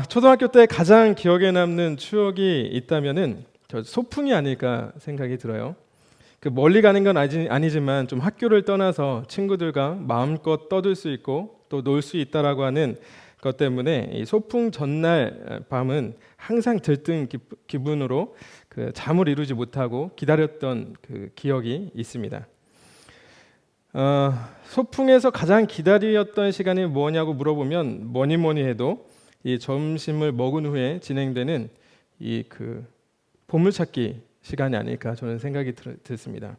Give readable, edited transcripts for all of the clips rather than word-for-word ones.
초등학교 때 가장 기억에 남는 추억이 있다면은 저 소풍이 아닐까 생각이 들어요. 그 멀리 가는 건 아니지만 좀 학교를 떠나서 친구들과 마음껏 떠들 수 있고 또 놀 수 있다라고 하는 것 때문에 이 소풍 전날 밤은 항상 들뜬 기분으로 그 잠을 이루지 못하고 기다렸던 그 기억이 있습니다. 소풍에서 가장 기다렸던 시간이 뭐냐고 물어보면 뭐니 해도 이 점심을 먹은 후에 진행되는 이 그 보물찾기 시간이 아닐까 저는 생각이 들습니다.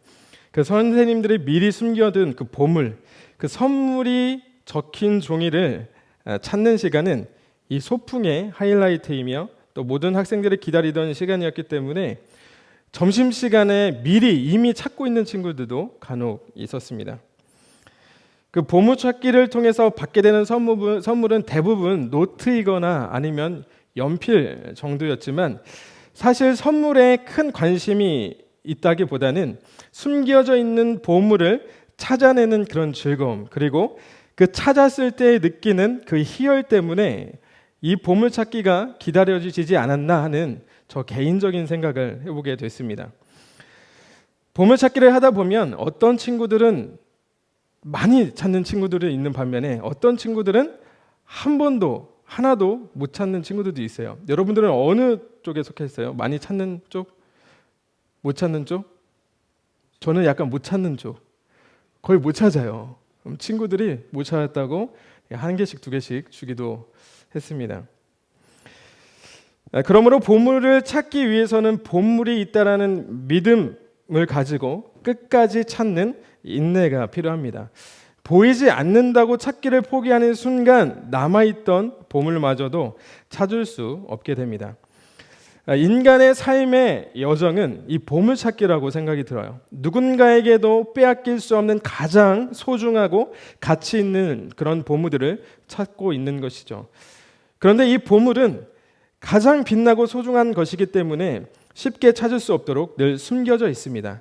그 선생님들이 미리 숨겨둔 그 보물, 그 선물이 적힌 종이를 찾는 시간은 이 소풍의 하이라이트이며 또 모든 학생들이 기다리던 시간이었기 때문에 점심시간에 미리 이미 찾고 있는 친구들도 간혹 있었습니다. 그 보물찾기를 통해서 받게 되는 선물은 대부분 노트이거나 아니면 연필 정도였지만 사실 선물에 큰 관심이 있다기보다는 숨겨져 있는 보물을 찾아내는 그런 즐거움, 그리고 그 찾았을 때 느끼는 그 희열 때문에 이 보물찾기가 기다려지지 않았나 하는 저 개인적인 생각을 해보게 됐습니다. 보물찾기를 하다 보면 어떤 친구들은 많이 찾는 친구들이 있는 반면에 어떤 친구들은 하나도 못 찾는 친구들도 있어요. 여러분들은 어느 쪽에 속해 있어요? 많이 찾는 쪽? 못 찾는 쪽? 저는 약간 못 찾는 쪽. 거의 못 찾아요. 친구들이 못 찾았다고 한 개씩 두 개씩 주기도 했습니다. 그러므로 보물을 찾기 위해서는 보물이 있다라는 믿음을 가지고 끝까지 찾는 인내가 필요합니다. 보이지 않는다고 찾기를 포기하는 순간 남아있던 보물마저도 찾을 수 없게 됩니다. 인간의 삶의 여정은 이 보물찾기라고 생각이 들어요. 누군가에게도 빼앗길 수 없는 가장 소중하고 가치 있는 그런 보물들을 찾고 있는 것이죠. 그런데 이 보물은 가장 빛나고 소중한 것이기 때문에 쉽게 찾을 수 없도록 늘 숨겨져 있습니다.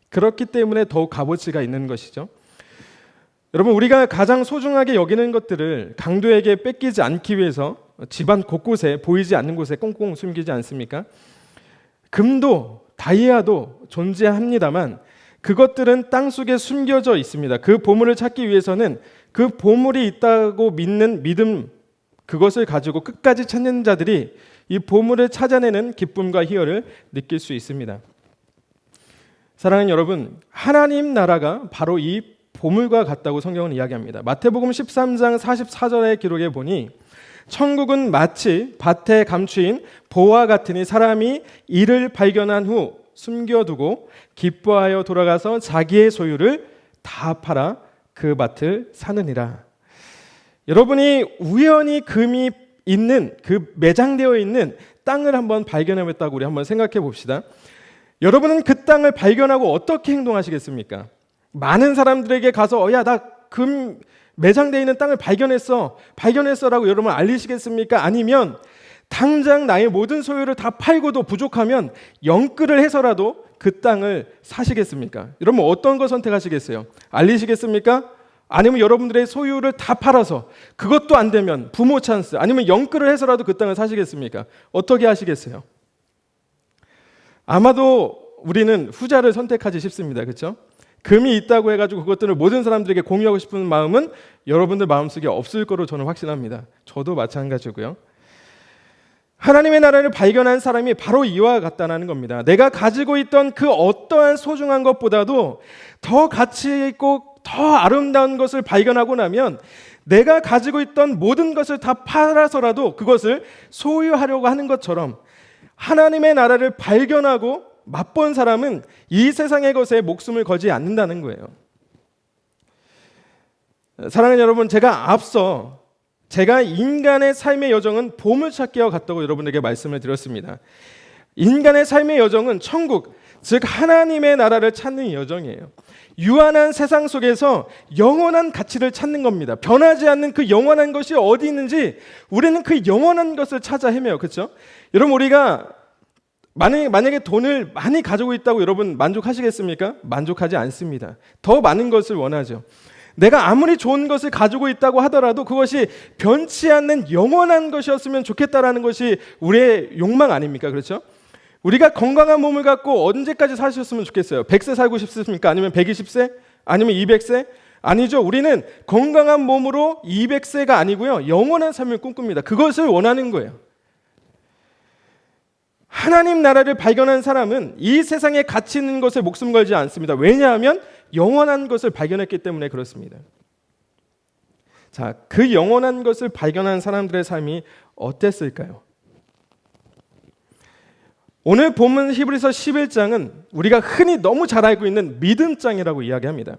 그렇기 때문에 더욱 값어치가 있는 것이죠. 여러분, 우리가 가장 소중하게 여기는 것들을 강도에게 뺏기지 않기 위해서 집안 곳곳에 보이지 않는 곳에 꽁꽁 숨기지 않습니까? 금도 다이아도 존재합니다만 그것들은 땅속에 숨겨져 있습니다. 그 보물을 찾기 위해서는 그 보물이 있다고 믿는 믿음, 그것을 가지고 끝까지 찾는 자들이 이 보물을 찾아내는 기쁨과 희열을 느낄 수 있습니다. 사랑하는 여러분, 하나님 나라가 바로 이 보물과 같다고 성경은 이야기합니다. 마태복음 13장 44절의 기록에 보니 천국은 마치 밭에 감추인 보화 같으니 사람이 이를 발견한 후 숨겨두고 기뻐하여 돌아가서 자기의 소유를 다 팔아 그 밭을 사느니라. 여러분이 우연히 금이 있는 그 매장되어 있는 땅을 한번 발견해봤다고 우리 한번 생각해 봅시다. 여러분은 그 땅을 발견하고 어떻게 행동하시겠습니까? 많은 사람들에게 가서 야, 나 금 매장되어 있는 땅을 발견했어라고 여러분 알리시겠습니까? 아니면 당장 나의 모든 소유를 다 팔고도 부족하면 영끌을 해서라도 그 땅을 사시겠습니까? 여러분 어떤 거 선택하시겠어요? 알리시겠습니까? 아니면 여러분들의 소유를 다 팔아서 그것도 안 되면 부모 찬스 아니면 영끌을 해서라도 그 땅을 사시겠습니까? 어떻게 하시겠어요? 아마도 우리는 후자를 선택하지 싶습니다. 그렇죠? 금이 있다고 해가지고 그것들을 모든 사람들에게 공유하고 싶은 마음은 여러분들 마음속에 없을 거로 저는 확신합니다. 저도 마찬가지고요. 하나님의 나라를 발견한 사람이 바로 이와 같다는 겁니다. 내가 가지고 있던 그 어떠한 소중한 것보다도 더 가치 있고 더 아름다운 것을 발견하고 나면 내가 가지고 있던 모든 것을 다 팔아서라도 그것을 소유하려고 하는 것처럼 하나님의 나라를 발견하고 맛본 사람은 이 세상의 것에 목숨을 걸지 않는다는 거예요. 사랑하는 여러분, 제가 인간의 삶의 여정은 보물찾기와 같다고 여러분에게 말씀을 드렸습니다. 인간의 삶의 여정은 천국, 즉 하나님의 나라를 찾는 여정이에요. 유한한 세상 속에서 영원한 가치를 찾는 겁니다. 변하지 않는 그 영원한 것이 어디 있는지 우리는 그 영원한 것을 찾아 헤매요. 그렇죠? 여러분, 우리가 만약에 돈을 많이 가지고 있다고 여러분 만족하시겠습니까? 만족하지 않습니다. 더 많은 것을 원하죠. 내가 아무리 좋은 것을 가지고 있다고 하더라도 그것이 변치 않는 영원한 것이었으면 좋겠다라는 것이 우리의 욕망 아닙니까? 그렇죠? 우리가 건강한 몸을 갖고 언제까지 사셨으면 좋겠어요? 100세 살고 싶습니까? 아니면 120세? 아니면 200세? 아니죠. 우리는 건강한 몸으로 200세가 아니고요. 영원한 삶을 꿈꿉니다. 그것을 원하는 거예요. 하나님 나라를 발견한 사람은 이 세상에 가치 있는 것에 목숨 걸지 않습니다. 왜냐하면 영원한 것을 발견했기 때문에 그렇습니다. 자, 그 영원한 것을 발견한 사람들의 삶이 어땠을까요? 오늘 본문 히브리서 11장은 우리가 흔히 너무 잘 알고 있는 믿음장이라고 이야기합니다.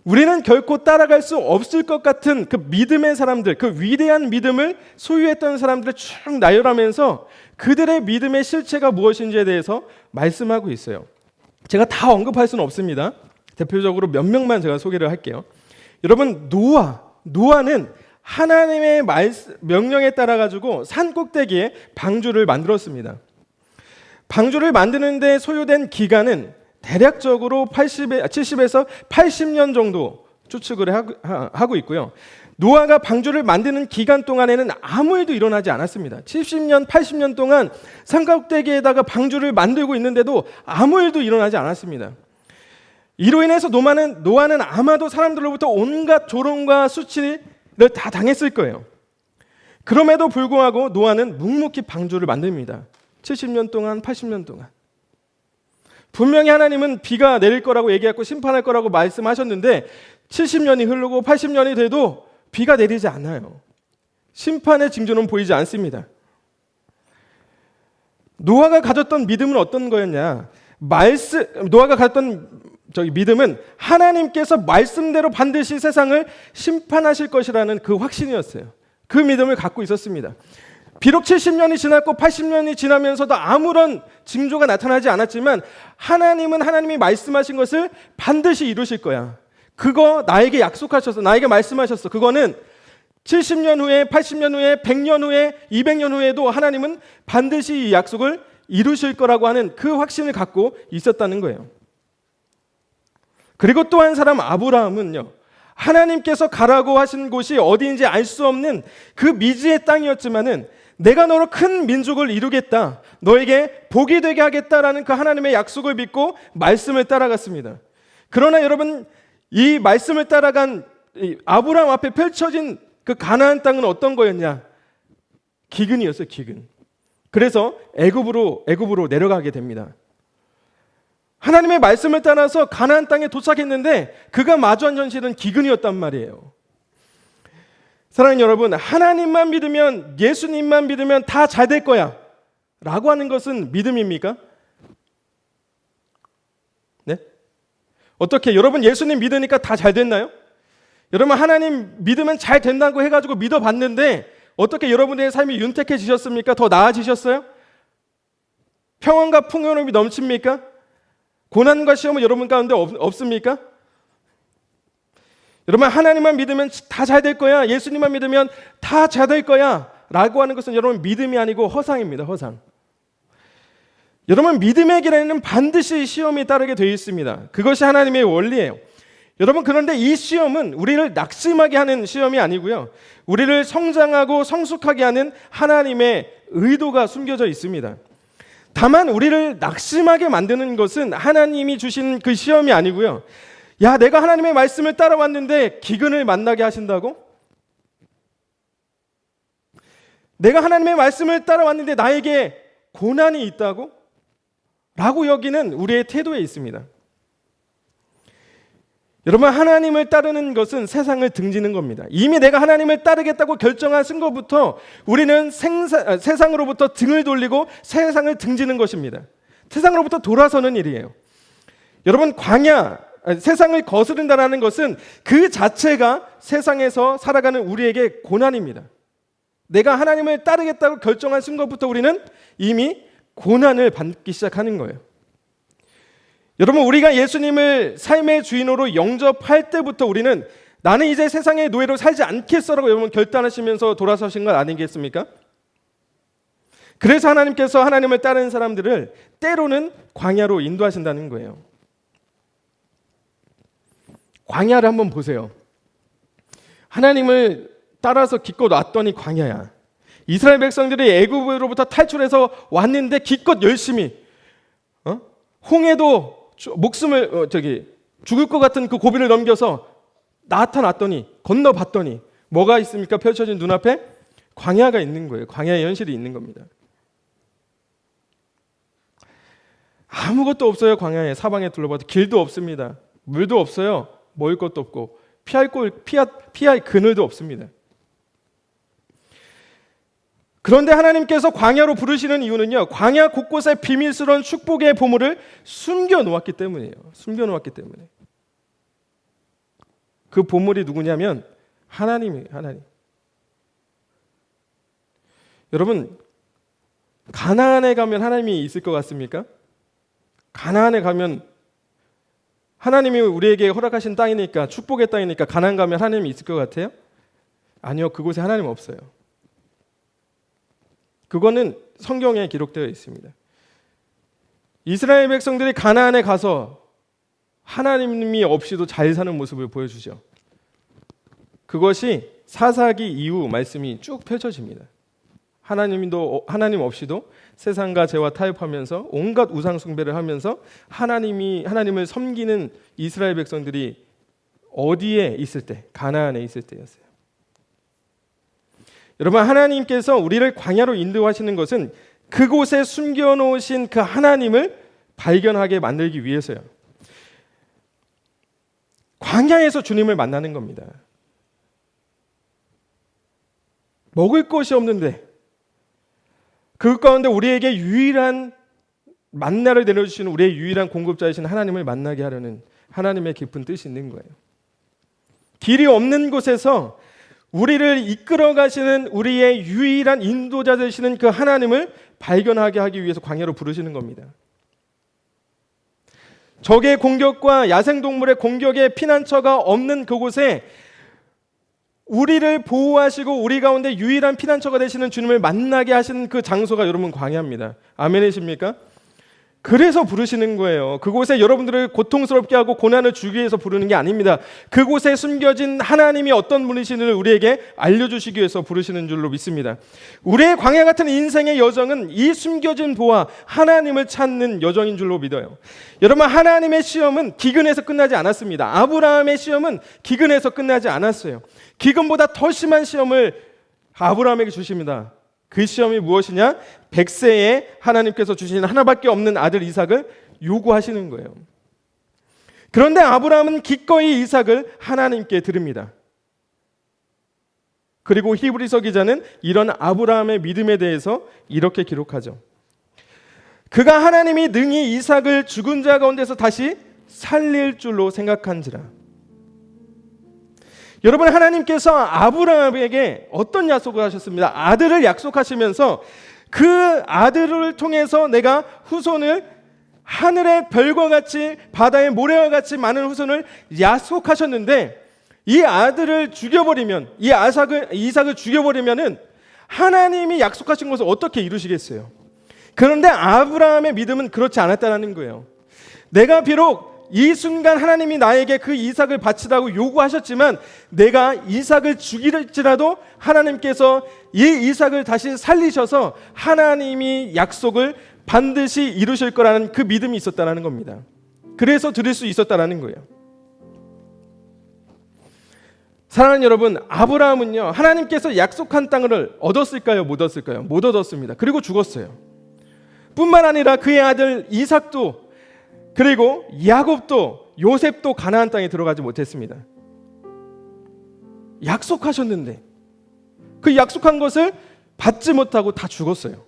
우리는 결코 따라갈 수 없을 것 같은 그 믿음의 사람들, 그 위대한 믿음을 소유했던 사람들을 쭉 나열하면서 그들의 믿음의 실체가 무엇인지에 대해서 말씀하고 있어요. 제가 다 언급할 수는 없습니다. 대표적으로 몇 명만 제가 소개를 할게요. 여러분, 노아는 하나님의 명령에 따라 가지고 산 꼭대기에 방주를 만들었습니다. 방주를 만드는데 소요된 기간은 대략적으로 70에서 80년 정도 추측을 하고 있고요. 노아가 방주를 만드는 기간 동안에는 아무 일도 일어나지 않았습니다. 70년, 80년 동안 산꼭대기에다가 방주를 만들고 있는데도 아무 일도 일어나지 않았습니다. 이로 인해서 노아는 아마도 사람들로부터 온갖 조롱과 수치를 다 당했을 거예요. 그럼에도 불구하고 노아는 묵묵히 방주를 만듭니다. 70년 동안, 80년 동안. 분명히 하나님은 비가 내릴 거라고 얘기했고 심판할 거라고 말씀하셨는데 70년이 흐르고 80년이 돼도 비가 내리지 않아요. 심판의 징조는 보이지 않습니다. 노아가 가졌던 믿음은 어떤 거였냐? 노아가 가졌던 믿음은 하나님께서 말씀대로 반드시 세상을 심판하실 것이라는 그 확신이었어요. 그 믿음을 갖고 있었습니다. 비록 70년이 지났고 80년이 지나면서도 아무런 징조가 나타나지 않았지만 하나님은 하나님이 말씀하신 것을 반드시 이루실 거야. 그거 나에게 약속하셨어. 나에게 말씀하셨어. 그거는 70년 후에, 80년 후에, 100년 후에, 200년 후에도 하나님은 반드시 이 약속을 이루실 거라고 하는 그 확신을 갖고 있었다는 거예요. 그리고 또 한 사람 아브라함은요. 하나님께서 가라고 하신 곳이 어디인지 알 수 없는 그 미지의 땅이었지만은 내가 너로 큰 민족을 이루겠다. 너에게 복이 되게 하겠다라는 그 하나님의 약속을 믿고 말씀을 따라갔습니다. 그러나 여러분, 이 말씀을 따라간 아브라함 앞에 펼쳐진 그 가나안 땅은 어떤 거였냐? 기근이었어요, 기근. 그래서 애굽으로 내려가게 됩니다. 하나님의 말씀을 따라서 가나안 땅에 도착했는데 그가 마주한 현실은 기근이었단 말이에요. 사랑하는 여러분, 하나님만 믿으면, 예수님만 믿으면 다 잘 될 거야 라고 하는 것은 믿음입니까? 네? 어떻게 여러분 예수님 믿으니까 다 잘 됐나요? 여러분 하나님 믿으면 잘 된다고 해가지고 믿어봤는데 어떻게 여러분의 삶이 윤택해지셨습니까? 더 나아지셨어요? 평안과 풍요로움이 넘칩니까? 고난과 시험은 여러분 가운데 없습니까? 여러분 하나님만 믿으면 다 잘 될 거야. 예수님만 믿으면 다 잘 될 거야 라고 하는 것은 여러분 믿음이 아니고 허상입니다. 허상. 여러분 믿음의 길에는 반드시 시험이 따르게 되어 있습니다. 그것이 하나님의 원리예요. 여러분 그런데 이 시험은 우리를 낙심하게 하는 시험이 아니고요. 우리를 성장하고 성숙하게 하는 하나님의 의도가 숨겨져 있습니다. 다만 우리를 낙심하게 만드는 것은 하나님이 주신 그 시험이 아니고요. 야, 내가 하나님의 말씀을 따라왔는데 기근을 만나게 하신다고? 내가 하나님의 말씀을 따라왔는데 나에게 고난이 있다고? 라고 여기는 우리의 태도에 있습니다. 여러분 하나님을 따르는 것은 세상을 등지는 겁니다. 이미 내가 하나님을 따르겠다고 결정한 순간부터 우리는 세상으로부터 등을 돌리고 세상을 등지는 것입니다. 세상으로부터 돌아서는 일이에요. 여러분 세상을 거스른다는 것은 그 자체가 세상에서 살아가는 우리에게 고난입니다. 내가 하나님을 따르겠다고 결정한 순간부터 우리는 이미 고난을 받기 시작하는 거예요. 여러분 우리가 예수님을 삶의 주인으로 영접할 때부터 우리는 나는 이제 세상의 노예로 살지 않겠어라고 여러분 결단하시면서 돌아서신 것 아니겠습니까? 그래서 하나님께서 하나님을 따르는 사람들을 때로는 광야로 인도하신다는 거예요. 광야를 한번 보세요. 하나님을 따라서 기껏 왔더니 광야야. 이스라엘 백성들이 애굽으로부터 탈출해서 왔는데 기껏 열심히 홍해도 목숨을 죽을 것 같은 그 고비를 넘겨서 나타났더니 건너봤더니 뭐가 있습니까? 펼쳐진 눈앞에 광야가 있는 거예요. 광야의 현실이 있는 겁니다. 아무것도 없어요. 광야에 사방에 둘러봐도 길도 없습니다. 물도 없어요. 먹을 것도 없고 피할 그늘도 없습니다. 그런데 하나님께서 광야로 부르시는 이유는요, 광야 곳곳에 비밀스러운 축복의 보물을 숨겨 놓았기 때문이에요. 숨겨 놓았기 때문에. 그 보물이 누구냐면 하나님이에요. 하나님. 여러분, 가나안에 가면 하나님이 있을 것 같습니까? 가나안에 가면 하나님이 우리에게 허락하신 땅이니까, 축복의 땅이니까 가나안 가면 하나님이 있을 것 같아요? 아니요, 그곳에 하나님 없어요. 그거는 성경에 기록되어 있습니다. 이스라엘 백성들이 가나안에 가서 하나님이 없이도 잘 사는 모습을 보여주죠. 그것이 사사기 이후 말씀이 쭉 펼쳐집니다. 하나님 없이도 세상과 죄와 타협하면서 온갖 우상 숭배를 하면서 하나님을 섬기는 이스라엘 백성들이 어디에 있을 때? 가나안에 있을 때였어요. 여러분, 하나님께서 우리를 광야로 인도하시는 것은 그곳에 숨겨놓으신 그 하나님을 발견하게 만들기 위해서요. 광야에서 주님을 만나는 겁니다. 먹을 것이 없는데 그 가운데 우리에게 유일한 만나를 내려주시는 우리의 유일한 공급자이신 하나님을 만나게 하려는 하나님의 깊은 뜻이 있는 거예요. 길이 없는 곳에서 우리를 이끌어 가시는 우리의 유일한 인도자 되시는 그 하나님을 발견하게 하기 위해서 광야로 부르시는 겁니다. 적의 공격과 야생동물의 공격에 피난처가 없는 그곳에 우리를 보호하시고 우리 가운데 유일한 피난처가 되시는 주님을 만나게 하시는 그 장소가 여러분 광야입니다. 아멘이십니까? 그래서 부르시는 거예요. 그곳에 여러분들을 고통스럽게 하고 고난을 주기 위해서 부르는 게 아닙니다. 그곳에 숨겨진 하나님이 어떤 분이신지를 우리에게 알려주시기 위해서 부르시는 줄로 믿습니다. 우리의 광야 같은 인생의 여정은 이 숨겨진 보화 하나님을 찾는 여정인 줄로 믿어요. 여러분, 하나님의 시험은 기근에서 끝나지 않았습니다. 아브라함의 시험은 기근에서 끝나지 않았어요. 기근보다 더 심한 시험을 아브라함에게 주십니다. 그 시험이 무엇이냐? 100세에 하나님께서 주신 하나밖에 없는 아들 이삭을 요구하시는 거예요. 그런데 아브라함은 기꺼이 이삭을 하나님께 드립니다. 그리고 히브리서 기자는 이런 아브라함의 믿음에 대해서 이렇게 기록하죠. 그가 하나님이 능히 이삭을 죽은 자 가운데서 다시 살릴 줄로 생각한지라. 여러분, 하나님께서 아브라함에게 어떤 약속을 하셨습니다. 아들을 약속하시면서 그 아들을 통해서 내가 후손을 하늘의 별과 같이 바다의 모래와 같이 많은 후손을 약속하셨는데 이 아들을 죽여버리면 이삭을 죽여버리면은 하나님이 약속하신 것을 어떻게 이루시겠어요? 그런데 아브라함의 믿음은 그렇지 않았다는 거예요. 내가 비록 이 순간 하나님이 나에게 그 이삭을 바치라고 요구하셨지만 내가 이삭을 죽일지라도 하나님께서 이 이삭을 다시 살리셔서 하나님이 약속을 반드시 이루실 거라는 그 믿음이 있었다는 겁니다. 그래서 드릴 수 있었다는 거예요. 사랑하는 여러분, 아브라함은요, 하나님께서 약속한 땅을 얻었을까요? 못 얻었을까요? 못 얻었습니다. 그리고 죽었어요. 뿐만 아니라 그의 아들 이삭도 그리고 야곱도 요셉도 가나안 땅에 들어가지 못했습니다. 약속하셨는데 그 약속한 것을 받지 못하고 다 죽었어요.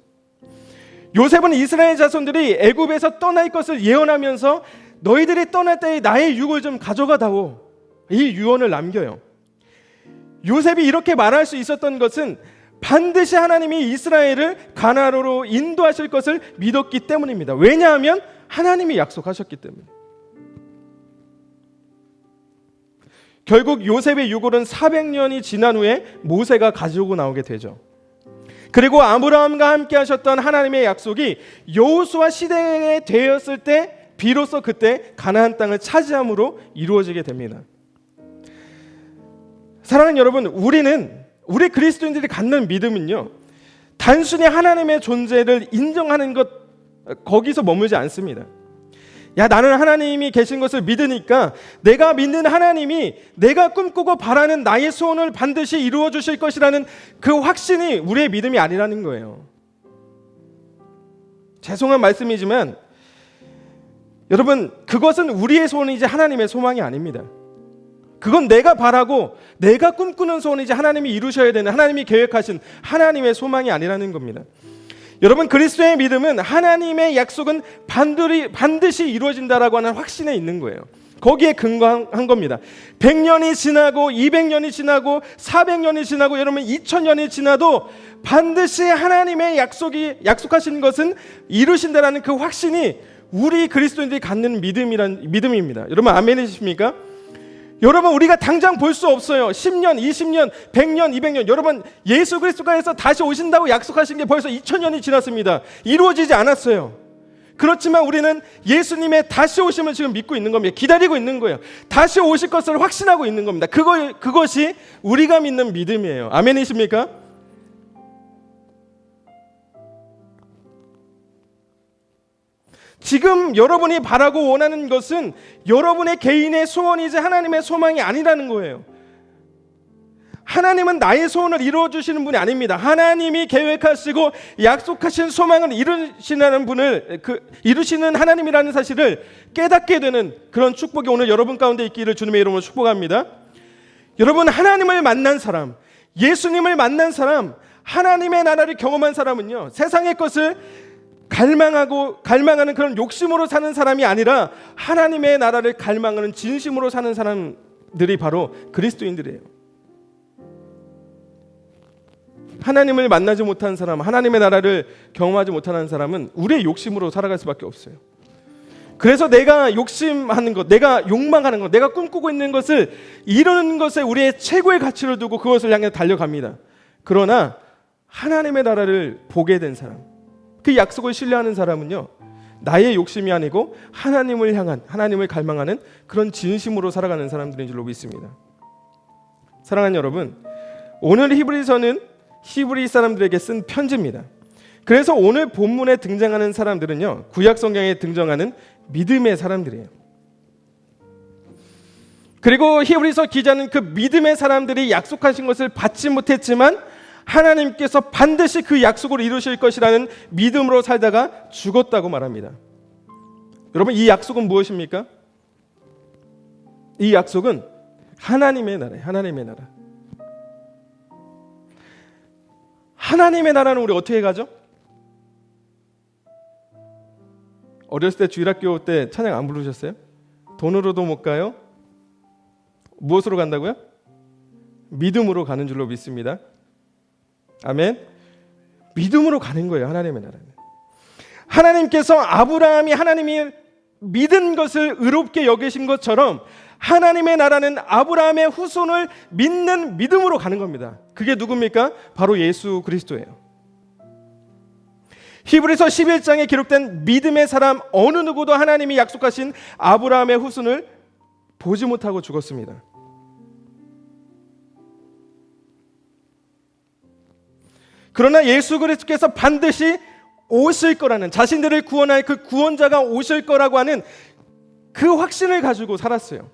요셉은 이스라엘 자손들이 애굽에서 떠날 것을 예언하면서 너희들이 떠날 때에 나의 유골 좀 가져가다오, 이 유언을 남겨요. 요셉이 이렇게 말할 수 있었던 것은 반드시 하나님이 이스라엘을 가나안으로 인도하실 것을 믿었기 때문입니다. 왜냐하면 하나님이 약속하셨기 때문에. 결국 요셉의 유골은 400년이 지난 후에 모세가 가지고 나오게 되죠. 그리고 아브라함과 함께 하셨던 하나님의 약속이 여호수아 시대에 되었을 때 비로소 그때 가나안 땅을 차지함으로 이루어지게 됩니다. 사랑하는 여러분, 우리 그리스도인들이 갖는 믿음은요, 단순히 하나님의 존재를 인정하는 것, 거기서 머물지 않습니다. 야, 나는 하나님이 계신 것을 믿으니까 내가 믿는 하나님이 내가 꿈꾸고 바라는 나의 소원을 반드시 이루어 주실 것이라는 그 확신이 우리의 믿음이 아니라는 거예요. 죄송한 말씀이지만 여러분, 그것은 우리의 소원이지 하나님의 소망이 아닙니다. 그건 내가 바라고 내가 꿈꾸는 소원이지 하나님이 이루셔야 되는, 하나님이 계획하신 하나님의 소망이 아니라는 겁니다. 여러분, 그리스도의 믿음은 하나님의 약속은 반드시 이루어진다라고 하는 확신에 있는 거예요. 거기에 근거한 겁니다. 100년이 지나고 200년이 지나고 400년이 지나고 여러분 2000년이 지나도 반드시 하나님의 약속하신 것은 이루신다라는 그 확신이 우리 그리스도인들이 갖는 믿음입니다. 여러분, 아멘이십니까? 여러분, 우리가 당장 볼 수 없어요. 10년, 20년, 100년, 200년. 여러분, 예수 그리스도께서 다시 오신다고 약속하신 게 벌써 2000년이 지났습니다. 이루어지지 않았어요. 그렇지만 우리는 예수님의 다시 오심을 지금 믿고 있는 겁니다. 기다리고 있는 거예요. 다시 오실 것을 확신하고 있는 겁니다. 그것이 우리가 믿는 믿음이에요. 아멘이십니까? 지금 여러분이 바라고 원하는 것은 여러분의 개인의 소원이지 하나님의 소망이 아니라는 거예요. 하나님은 나의 소원을 이루어 주시는 분이 아닙니다. 하나님이 계획하시고 약속하신 소망을 이루시는 하나님이라는 사실을 깨닫게 되는 그런 축복이 오늘 여러분 가운데 있기를 주님의 이름으로 축복합니다. 여러분, 하나님을 만난 사람, 예수님을 만난 사람, 하나님의 나라를 경험한 사람은요, 세상의 것을 갈망하는 그런 욕심으로 사는 사람이 아니라 하나님의 나라를 갈망하는 진심으로 사는 사람들이 바로 그리스도인들이에요. 하나님을 만나지 못한 사람, 하나님의 나라를 경험하지 못하는 사람은 우리의 욕심으로 살아갈 수밖에 없어요. 그래서 내가 욕심하는 것, 내가 욕망하는 것, 내가 꿈꾸고 있는 것을 이루는 것에 우리의 최고의 가치를 두고 그것을 향해 달려갑니다. 그러나 하나님의 나라를 보게 된 사람, 그 약속을 신뢰하는 사람은요, 나의 욕심이 아니고 하나님을 향한, 하나님을 갈망하는 그런 진심으로 살아가는 사람들인 줄로 믿습니다. 사랑하는 여러분, 오늘 히브리서는 히브리 사람들에게 쓴 편지입니다. 그래서 오늘 본문에 등장하는 사람들은요, 구약 성경에 등장하는 믿음의 사람들이에요. 그리고 히브리서 기자는 그 믿음의 사람들이 약속하신 것을 받지 못했지만 하나님께서 반드시 그 약속을 이루실 것이라는 믿음으로 살다가 죽었다고 말합니다. 여러분, 이 약속은 무엇입니까? 이 약속은 하나님의 나라예요. 하나님의 나라. 하나님의 나라는 우리 어떻게 가죠? 어렸을 때 주일학교 때 찬양 안 부르셨어요? 돈으로도 못 가요? 무엇으로 간다고요? 믿음으로 가는 줄로 믿습니다. 아멘. 믿음으로 가는 거예요. 하나님의 나라는. 하나님께서 아브라함이 하나님이 믿은 것을 의롭게 여기신 것처럼 하나님의 나라는 아브라함의 후손을 믿는 믿음으로 가는 겁니다. 그게 누굽니까? 바로 예수 그리스도예요. 히브리서 11장에 기록된 믿음의 사람 어느 누구도 하나님이 약속하신 아브라함의 후손을 보지 못하고 죽었습니다. 그러나 예수 그리스도께서 반드시 오실 거라는, 자신들을 구원할 그 구원자가 오실 거라고 하는 그 확신을 가지고 살았어요.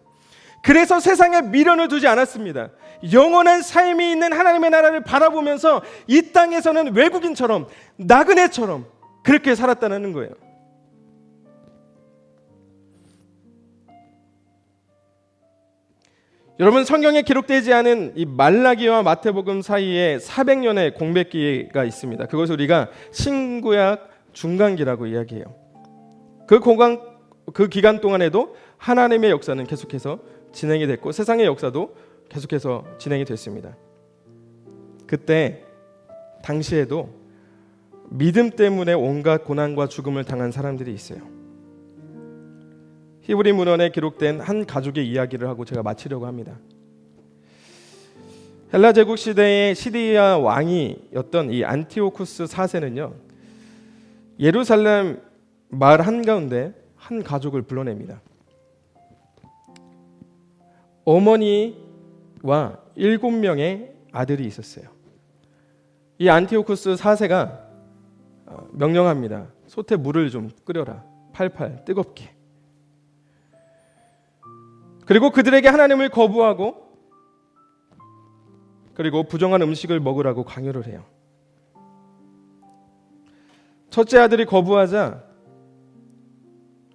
그래서 세상에 미련을 두지 않았습니다. 영원한 삶이 있는 하나님의 나라를 바라보면서 이 땅에서는 외국인처럼, 나그네처럼 그렇게 살았다는 거예요. 여러분, 성경에 기록되지 않은 이 말라기와 마태복음 사이에 400년의 공백기가 있습니다. 그것을 우리가 신구약 중간기라고 이야기해요. 그 기간 동안에도 하나님의 역사는 계속해서 진행이 됐고 세상의 역사도 계속해서 진행이 됐습니다. 그때 당시에도 믿음 때문에 온갖 고난과 죽음을 당한 사람들이 있어요. 히브리 문헌에 기록된 한 가족의 이야기를 하고 제가 마치려고 합니다. 헬라 제국 시대의 시리아 왕이었던 이 안티오쿠스 4세는요, 예루살렘 마을 한가운데 한 가족을 불러냅니다. 어머니 7명의 아들이 있었어요. 이 안티오쿠스 4세가 명령합니다. 솥에 물을 좀 끓여라. 팔팔 뜨겁게. 그리고 그들에게 하나님을 거부하고 그리고 부정한 음식을 먹으라고 강요를 해요. 첫째 아들이 거부하자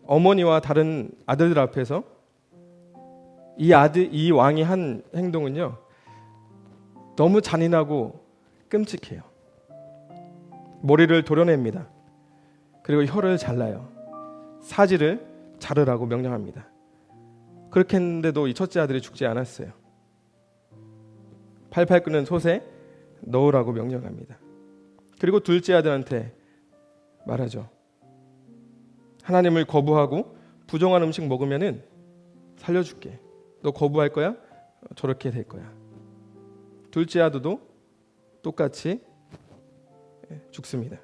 어머니와 다른 아들들 앞에서 이 왕이 한 행동은요, 너무 잔인하고 끔찍해요. 머리를 도려냅니다. 그리고 혀를 잘라요. 사지를 자르라고 명령합니다. 그렇게 했는데도 이 첫째 아들이 죽지 않았어요. 팔팔 끓는 솥에 넣으라고 명령합니다. 그리고 둘째 아들한테 말하죠. 하나님을 거부하고 부정한 음식 먹으면은 살려줄게. 너 거부할 거야? 저렇게 될 거야. 둘째 아들도 똑같이 죽습니다.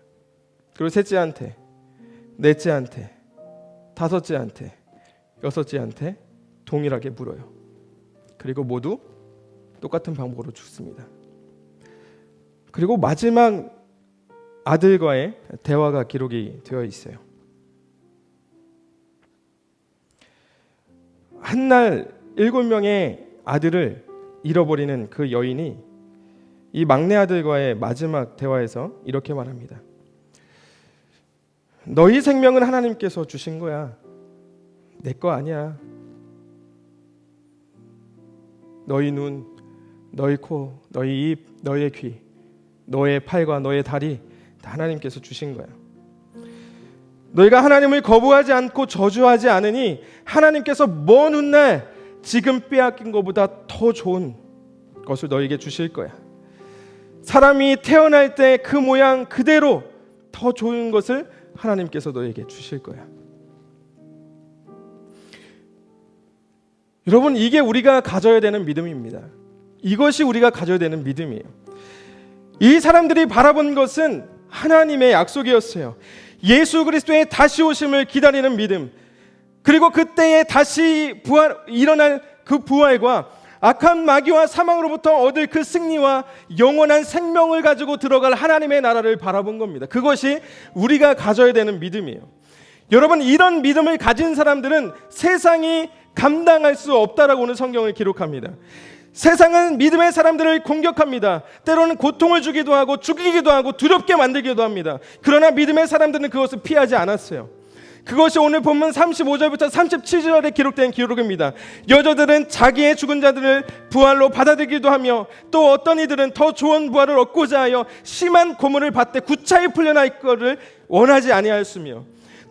그리고 셋째한테, 넷째한테, 다섯째한테, 여섯째한테 동일하게 물어요. 그리고 모두 똑같은 방법으로 죽습니다. 그리고 마지막 아들과의 대화가 기록이 되어 있어요. 한날 7명의 아들을 잃어버리는 그 여인이 이 막내 아들과의 마지막 대화에서 이렇게 말합니다. 너희 생명은 하나님께서 주신 거야. 내 거 아니야. 너희 눈, 너희 코, 너희 입, 너의 귀, 너의 팔과 너의 다리 다 하나님께서 주신 거야. 너희가 하나님을 거부하지 않고 저주하지 않으니 하나님께서 먼 훗날 지금 빼앗긴 것보다 더 좋은 것을 너희에게 주실 거야. 사람이 태어날 때 그 모양 그대로 더 좋은 것을 하나님께서 너희에게 주실 거야. 여러분, 이게 우리가 가져야 되는 믿음입니다. 이것이 우리가 가져야 되는 믿음이에요. 이 사람들이 바라본 것은 하나님의 약속이었어요. 예수 그리스도의 다시 오심을 기다리는 믿음, 그리고 그때에 다시 일어날 그 부활과 악한 마귀와 사망으로부터 얻을 그 승리와 영원한 생명을 가지고 들어갈 하나님의 나라를 바라본 겁니다. 그것이 우리가 가져야 되는 믿음이에요. 여러분, 이런 믿음을 가진 사람들은 세상이 감당할 수 없다라고 오늘 성경을 기록합니다. 세상은 믿음의 사람들을 공격합니다. 때로는 고통을 주기도 하고 죽이기도 하고 두렵게 만들기도 합니다. 그러나 믿음의 사람들은 그것을 피하지 않았어요. 그것이 오늘 본문 35절부터 37절에 기록된 기록입니다. 여자들은 자기의 죽은 자들을 부활로 받아들이기도 하며 또 어떤 이들은 더 좋은 부활을 얻고자 하여 심한 고문을 받되 구차히 풀려날 것을 원하지 아니하였으며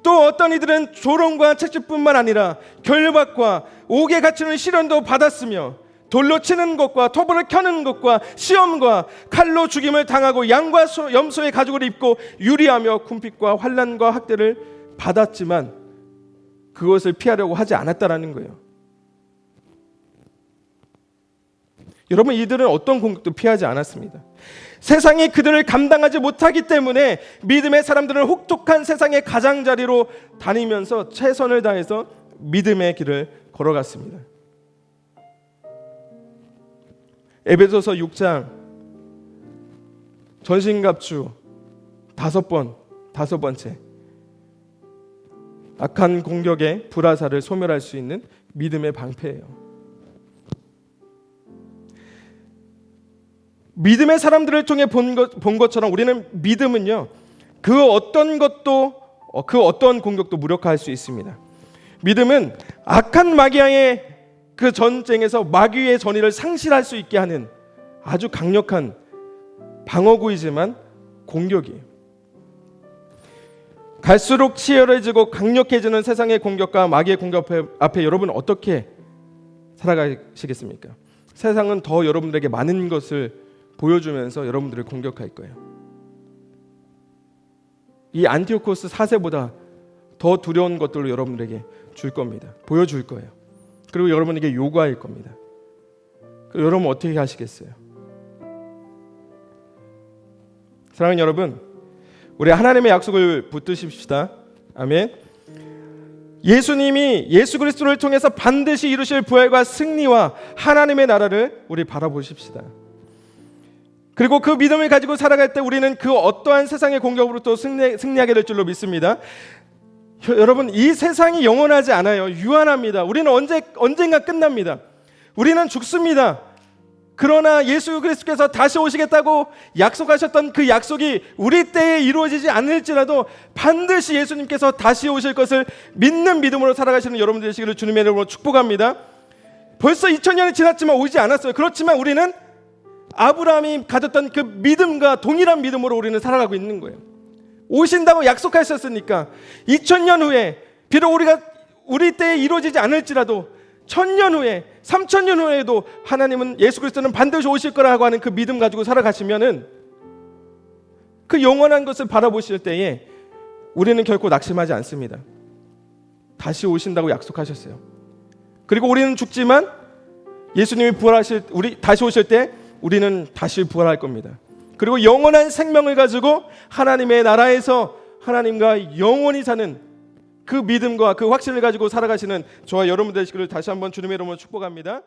또 어떤 이들은 조롱과 채찍뿐만 아니라 결박과 옥에 갇히는 시련도 받았으며 돌로 치는 것과 토벌을 켜는 것과 시험과 칼로 죽임을 당하고 양과 염소의 가죽을 입고 유리하며 궁핍과 환난과 학대를 받았지만 그것을 피하려고 하지 않았다라는 거예요. 여러분, 이들은 어떤 공격도 피하지 않았습니다. 세상이 그들을 감당하지 못하기 때문에 믿음의 사람들은 혹독한 세상의 가장자리로 다니면서 최선을 다해서 믿음의 길을 걸어갔습니다. 에베소서 6장 전신갑주 5번째 악한 공격의 불화살을 소멸할 수 있는 믿음의 방패예요. 믿음의 사람들을 통해 본 것처럼 우리는 믿음은요, 그 어떤 공격도 무력화할 수 있습니다. 믿음은 악한 마귀와의 그 전쟁에서 마귀의 전의를 상실할 수 있게 하는 아주 강력한 방어구이지만 공격이에요. 갈수록 치열해지고 강력해지는 세상의 공격과 마귀의 공격 앞에 여러분 어떻게 살아가시겠습니까? 세상은 더 여러분들에게 많은 것을 보여주면서 여러분들을 공격할 거예요. 이 안티오코스 4세보다 더 두려운 것들을 여러분들에게 줄 겁니다. 보여줄 거예요. 그리고 여러분에게 요구할 겁니다. 여러분 어떻게 하시겠어요? 사랑하는 여러분, 우리 하나님의 약속을 붙드십시다. 아멘. 예수님이 예수 그리스도를 통해서 반드시 이루실 부활과 승리와 하나님의 나라를 우리 바라보십시다. 그리고 그 믿음을 가지고 살아갈 때 우리는 그 어떠한 세상의 공격으로부터 승리하게 될 줄로 믿습니다. 여러분, 이 세상이 영원하지 않아요. 유한합니다. 우리는 언젠가 끝납니다. 우리는 죽습니다. 그러나 예수 그리스도께서 다시 오시겠다고 약속하셨던 그 약속이 우리 때에 이루어지지 않을지라도 반드시 예수님께서 다시 오실 것을 믿는 믿음으로 살아가시는 여러분들 되시기를 주님의 이름으로 축복합니다. 벌써 2000년이 지났지만 오지 않았어요. 그렇지만 우리는 아브라함이 가졌던 그 믿음과 동일한 믿음으로 우리는 살아가고 있는 거예요. 오신다고 약속하셨으니까 2000년 후에 비록 우리 때에 이루어지지 않을지라도 1000년 후에 3000년 후에도 하나님은 예수 그리스도는 반드시 오실 거라고 하는 그 믿음 가지고 살아가시면은 그 영원한 것을 바라보실 때에 우리는 결코 낙심하지 않습니다. 다시 오신다고 약속하셨어요. 그리고 우리는 죽지만 예수님이 다시 오실 때 우리는 다시 부활할 겁니다. 그리고 영원한 생명을 가지고 하나님의 나라에서 하나님과 영원히 사는 그 믿음과 그 확신을 가지고 살아가시는 저와 여러분 되시기를 다시 한번 주님의 이름으로 축복합니다.